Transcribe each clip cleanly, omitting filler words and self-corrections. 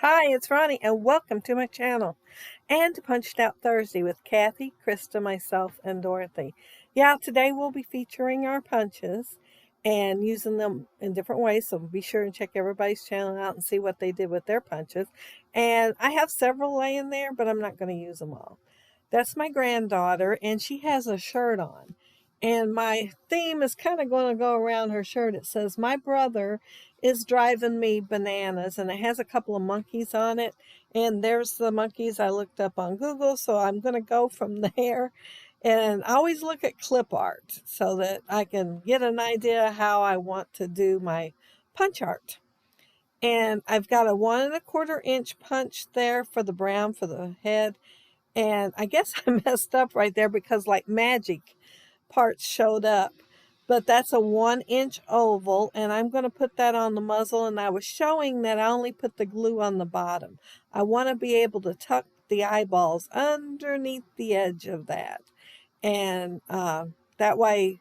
Hi, it's Ronnie, and welcome to my channel and to Punched Out Thursday with Kathy, Krista, myself, and Dorothy. Yeah, today we'll be featuring our punches and using them in different ways, so be sure and check everybody's channel out and see what they did with their punches. And I have several laying there, but I'm not going to use them all. That's my granddaughter, and she has a shirt on. And my theme is kind of going to go around her shirt. It says, "My brother is driving me bananas," and it has a couple of monkeys on it. And there's the monkeys I looked up on Google, so I'm going to go from there. And I always look at clip art so that I can get an idea how I want to do my punch art. And I've got a 1¼ inch punch there for the brown for the head. And I guess I messed up right there because like magic parts showed up. But that's a 1-inch oval, and I'm going to put that on the muzzle. And I was showing that I only put the glue on the bottom. I want to be able to tuck the eyeballs underneath the edge of that. And that way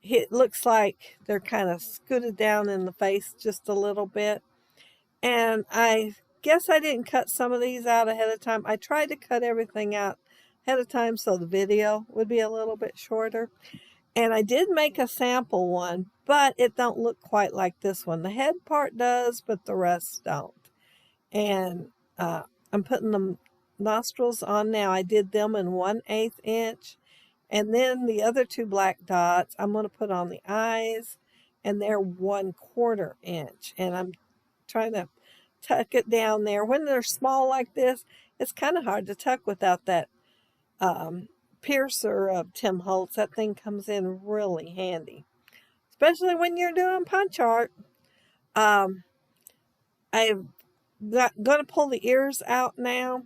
it looks like they're kind of scooted down in the face just a little bit. And I guess I didn't cut some of these out ahead of time. I tried to cut everything out ahead of time so the video would be a little bit shorter. And I did make a sample one, but it don't look quite like this one. The head part does, but the rest don't. And I'm putting the nostrils on now. I did them in 1/8 inch. And then the other two black dots, I'm going to put on the eyes, and they're 1/4 inch. And I'm trying to tuck it down there. When they're small like this, it's kind of hard to tuck without that piercer of Tim Holtz. That thing comes in really handy, especially when you're doing punch art. I'm going to pull the ears out now,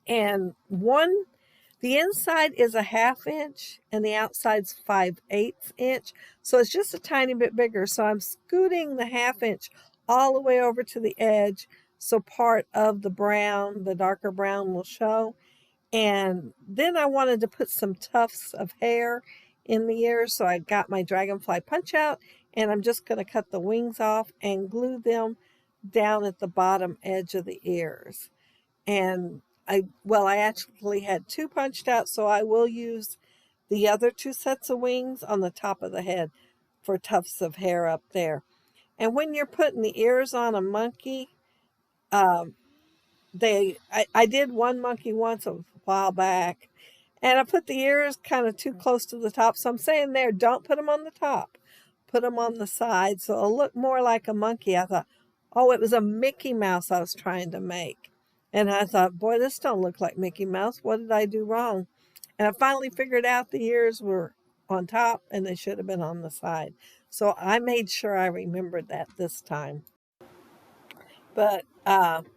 and the inside is a 1/2 inch and the outside's 5/8 inch, so it's just a tiny bit bigger. So I'm scooting the 1/2 inch all the way over to the edge, so part of the brown, the darker brown, will show. And then I wanted to put some tufts of hair in the ears, so I got my dragonfly punch out, and I'm just going to cut the wings off and glue them down at the bottom edge of the ears. And I actually had two punched out, so I will use the other two sets of wings on the top of the head for tufts of hair up there. And when you're putting the ears on a monkey, I did one monkey once a while back, and I put the ears kind of too close to the top. So I'm saying there, don't put them on the top. Put them on the side so it'll look more like a monkey. I thought, oh, it was a Mickey Mouse I was trying to make. And I thought, boy, this don't look like Mickey Mouse. What did I do wrong? And I finally figured out the ears were on top and they should have been on the side. So I made sure I remembered that this time. But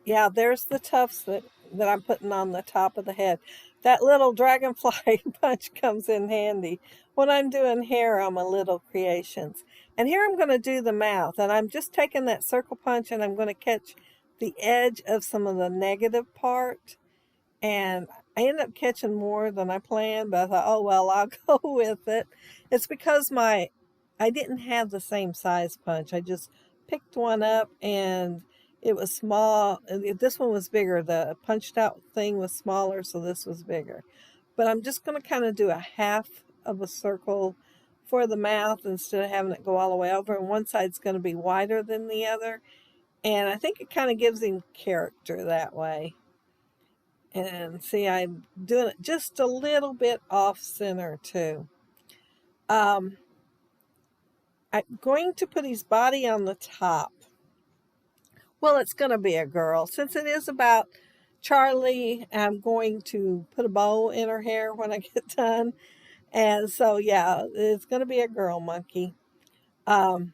yeah, there's the tufts that I'm putting on the top of the head. That little dragonfly punch comes in handy when I'm doing hair on my little creations. And here I'm going to do the mouth. And I'm just taking that circle punch and I'm going to catch the edge of some of the negative part. And I ended up catching more than I planned, but I thought, oh, well, I'll go with it. It's because I didn't have the same size punch. I just picked one up and it was small. This one was bigger. The punched out thing was smaller, so this was bigger. But I'm just going to kind of do a half of a circle for the mouth instead of having it go all the way over. And one side's going to be wider than the other. And I think it kind of gives him character that way. And see, I'm doing it just a little bit off center too. I'm going to put his body on the top. Well, it's going to be a girl. Since it is about Charlie, I'm going to put a bow in her hair when I get done. And so, yeah, it's going to be a girl monkey. I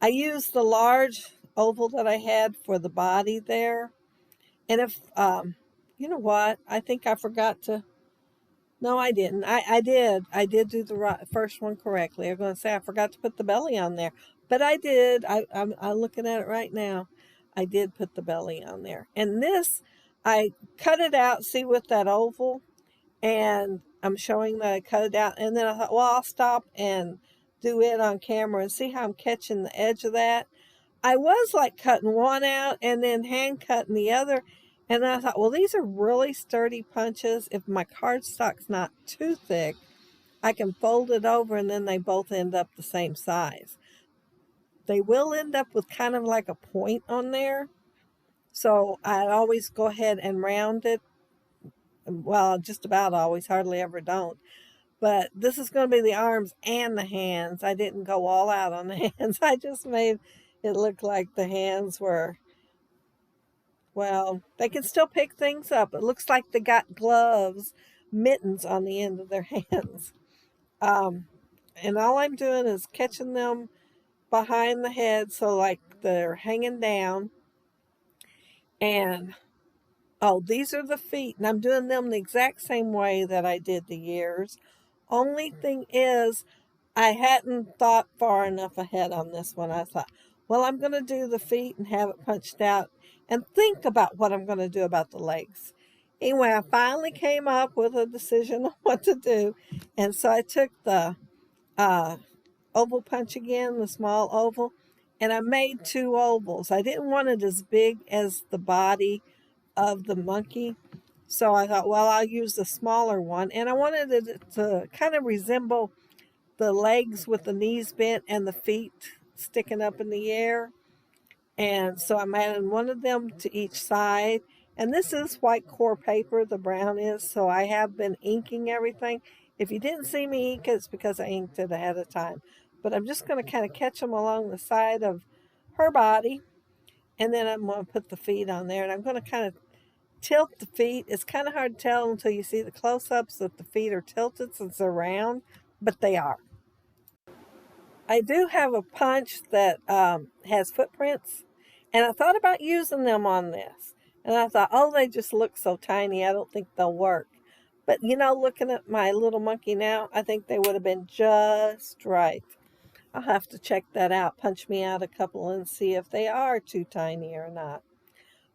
used the large oval that I had for the body there. And if, you know what, I think I forgot to, no, I didn't. I did. I did do the first one correctly. I'm going to say I forgot to put the belly on there. But I did. I'm looking at it right now. I did put the belly on there. And this, I cut it out, see, with that oval. And I'm showing that I cut it out. And then I thought, well, I'll stop and do it on camera and see how I'm catching the edge of that. I was like cutting one out and then hand cutting the other. And I thought, well, these are really sturdy punches. If my cardstock's not too thick, I can fold it over and then they both end up the same size. They will end up with kind of like a point on there. So I always go ahead and round it. Well, just about always, hardly ever don't. But this is going to be the arms and the hands. I didn't go all out on the hands. I just made it look like the hands were, well, they can still pick things up. It looks like they got gloves, mittens on the end of their hands. Um, and all I'm doing is catching them behind the head so like they're hanging down. And, oh, these are the feet. And I'm doing them the exact same way that I did the ears. Only thing is, I hadn't thought far enough ahead on this one. I thought, well, I'm going to do the feet and have it punched out and think about what I'm going to do about the legs. Anyway, I finally came up with a decision on what to do. And so I took the oval punch again, the small oval, and I made two ovals. I didn't want it as big as the body of the monkey. So I thought, well, I'll use the smaller one. And I wanted it to kind of resemble the legs with the knees bent and the feet sticking up in the air. And so I'm adding one of them to each side. And this is white core paper, the brown is, so I have been inking everything. If you didn't see me ink it, it's because I inked it ahead of time. But I'm just going to kind of catch them along the side of her body. And then I'm going to put the feet on there. And I'm going to kind of tilt the feet. It's kind of hard to tell until you see the close-ups that the feet are tilted since they're round, but they are. I do have a punch that has footprints, and I thought about using them on this. And I thought, oh, they just look so tiny, I don't think they'll work. But you know, looking at my little monkey now, I think they would have been just right. I'll have to check that out, punch me out a couple and see if they are too tiny or not.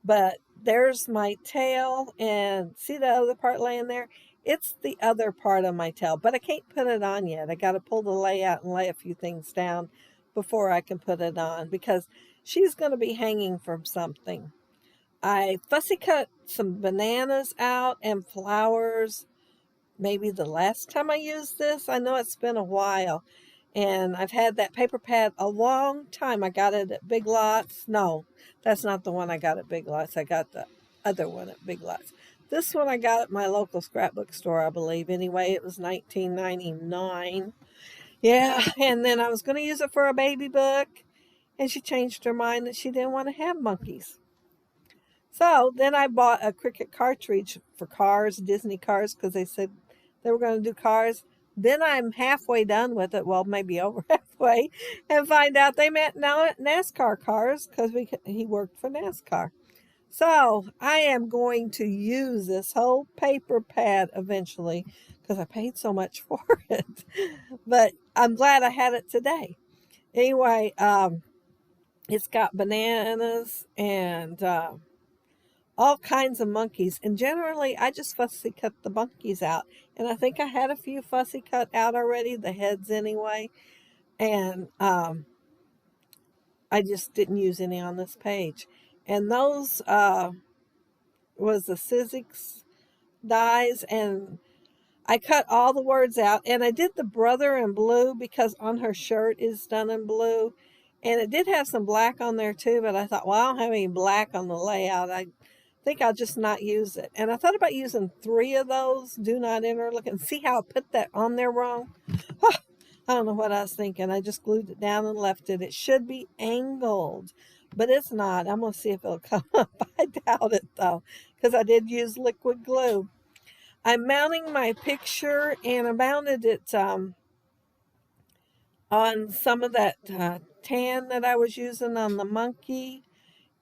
But there's my tail, and see the other part laying there? It's the other part of my tail, but I can't put it on yet. I got to pull the layout and lay a few things down before I can put it on because she's going to be hanging from something. I fussy cut some bananas out and flowers maybe the last time I used this. I know it's been a while. And I've had that paper pad a long time. I got it at Big Lots. No, that's not the one I got at Big Lots. I got the other one at Big Lots. This one I got at my local scrapbook store, I believe. Anyway, it was $19.99. Yeah, and then I was going to use it for a baby book. And she changed her mind that she didn't want to have monkeys. So then I bought a Cricut cartridge for cars, Disney cars, because they said they were going to do cars. Then I'm halfway done with it, well, maybe over halfway, and find out they meant NASCAR cars because he worked for NASCAR. So I am going to use this whole paper pad eventually because I paid so much for it. But I'm glad I had it today. Anyway, it's got bananas and all kinds of monkeys. And generally, I just fussy cut the monkeys out. And I think I had a few fussy cut out already, the heads anyway. And I just didn't use any on this page. And those was the Sizzix dies. And I cut all the words out. And I did the brother in blue because on her shirt is done in blue. And it did have some black on there too. But I thought, well, I don't have any black on the layout. I think I'll just not use it. And I thought about using 3 of those do not interlock and see how I put that on there wrong. I don't know what I was thinking. I just glued it down and left it. It should be angled, but it's not. I'm going to see if it'll come up. I doubt it though, because I did use liquid glue. I'm mounting my picture and I mounted it on some of that tan that I was using on the monkey.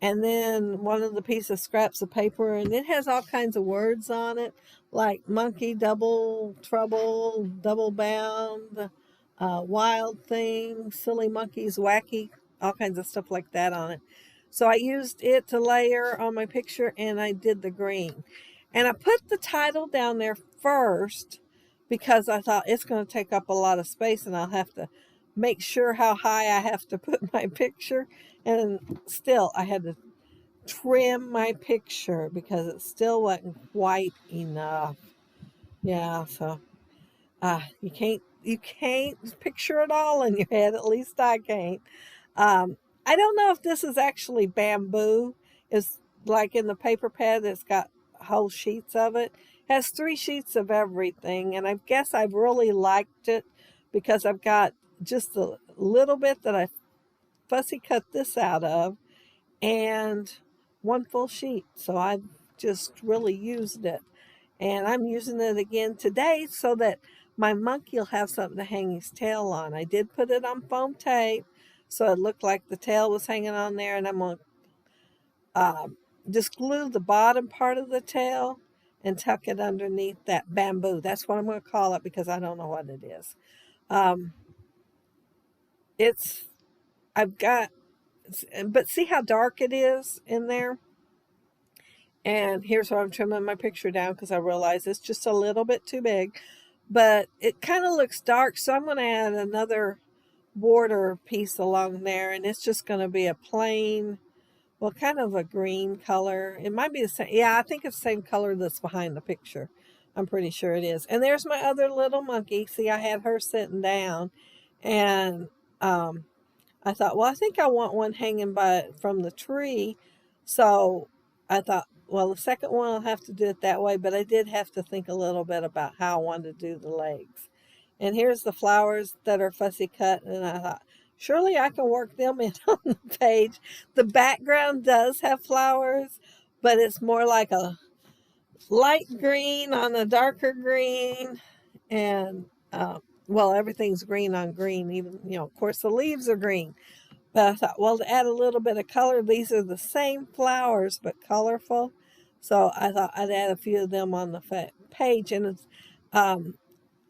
And then one of the pieces of scraps of paper, and it has all kinds of words on it, like monkey, double trouble, double bound, wild thing, silly monkeys, wacky, all kinds of stuff like that on it. So I used it to layer on my picture, and I did the green. And I put the title down there first because I thought it's going to take up a lot of space, and I'll have to make sure how high I have to put my picture. And still, I had to trim my picture because it still wasn't quite enough. Yeah, so you can't picture it all in your head. At least I can't. Um, I don't know if this is actually bamboo. It's like in the paper pad that's got whole sheets of it. It has 3 sheets of everything, and I guess I've really liked it because I've got just a little bit that I fussy cut this out of, and 1 full sheet. So I've just really used it. And I'm using it again today so that my monkey will have something to hang his tail on. I did put it on foam tape so it looked like the tail was hanging on there. And I'm going to just glue the bottom part of the tail and tuck it underneath that bamboo. That's what I'm going to call it because I don't know what it is. Um, it's, I've got, but see how dark it is in there? And here's where I'm trimming my picture down because I realize it's just a little bit too big. But it kind of looks dark, so I'm going to add another border piece along there. And it's just going to be a plain, well, kind of a green color. It might be the same. Yeah, I think it's the same color that's behind the picture. I'm pretty sure it is. And there's my other little monkey. See, I had her sitting down. And I thought, well, I think I want one hanging from the tree. So I thought, well, the second one I'll have to do it that way, but I did have to think a little bit about how I wanted to do the legs. And here's the flowers that are fussy cut, and I thought, surely I can work them in on the page. The background does have flowers, but it's more like a light green on a darker green, and well, everything's green on green, even, of course, the leaves are green. But I thought, well, to add a little bit of color, these are the same flowers, but colorful. So I thought I'd add a few of them on the page. And it's, I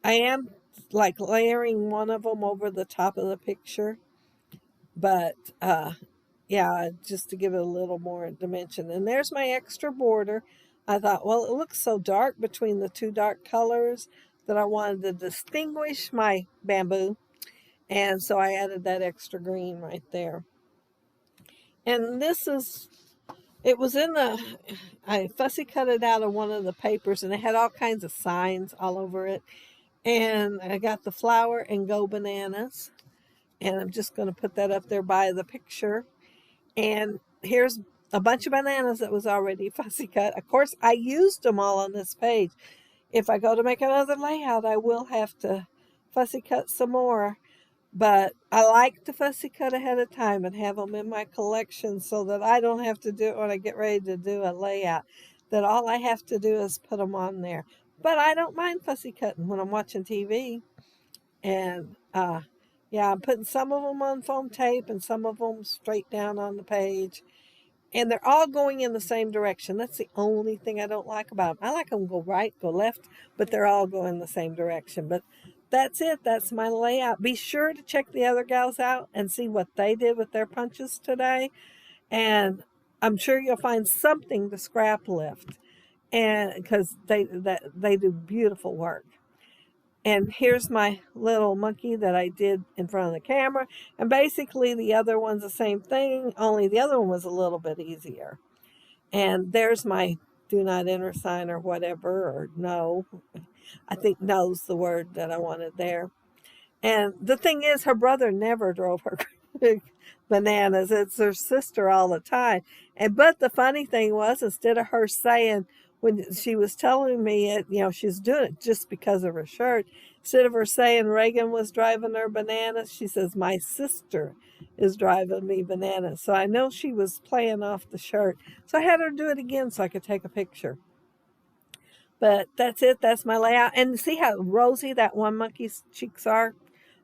am like layering one of them over the top of the picture. But yeah, just to give it a little more dimension. And there's my extra border. I thought, well, it looks so dark between the 2 dark colors that I wanted to distinguish my bamboo. And so I added that extra green right there. And it was I fussy cut it out of one of the papers, and it had all kinds of signs all over it. And I got the flower and Go Bananas. And I'm just going to put that up there by the picture. And here's a bunch of bananas that was already fussy cut. Of course, I used them all on this page. If I go to make another layout, I will have to fussy cut some more. But I like to fussy cut ahead of time and have them in my collection so that I don't have to do it when I get ready to do a layout. That all I have to do is put them on there. But I don't mind fussy cutting when I'm watching TV. And yeah, I'm putting some of them on foam tape and some of them straight down on the page. And they're all going in the same direction. That's the only thing I don't like about them. I like them to go right, go left, but they're all going the same direction. But that's it. That's my layout. Be sure to check the other gals out and see what they did with their punches today. And I'm sure you'll find something to scrap lift, and because they do beautiful work. And here's my little monkey that I did in front of the camera. And basically the other one's the same thing, only the other one was a little bit easier. And there's my do not enter sign or whatever, or no. I think no's the word that I wanted there. And the thing is, her brother never drove her bananas. It's her sister all the time. But the funny thing was, instead of her saying, when she was telling me it, she's doing it just because of her shirt. Instead of her saying Reagan was driving her bananas, she says, my sister is driving me bananas. So I know she was playing off the shirt. So I had her do it again so I could take a picture. But that's it. That's my layout. And see how rosy that one monkey's cheeks are?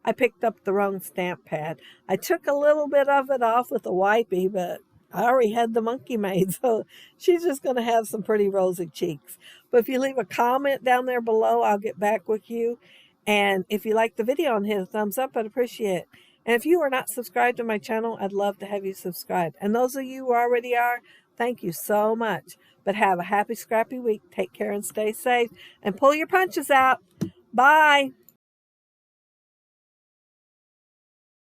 I picked up the wrong stamp pad. I took a little bit of it off with a wipey, but I already had the monkey made, so she's just going to have some pretty rosy cheeks. But if you leave a comment down there below, I'll get back with you. And if you like the video and hit a thumbs up, I'd appreciate it. And if you are not subscribed to my channel, I'd love to have you subscribe. And those of you who already are, thank you so much. But have a happy, scrappy week. Take care and stay safe. And pull your punches out. Bye.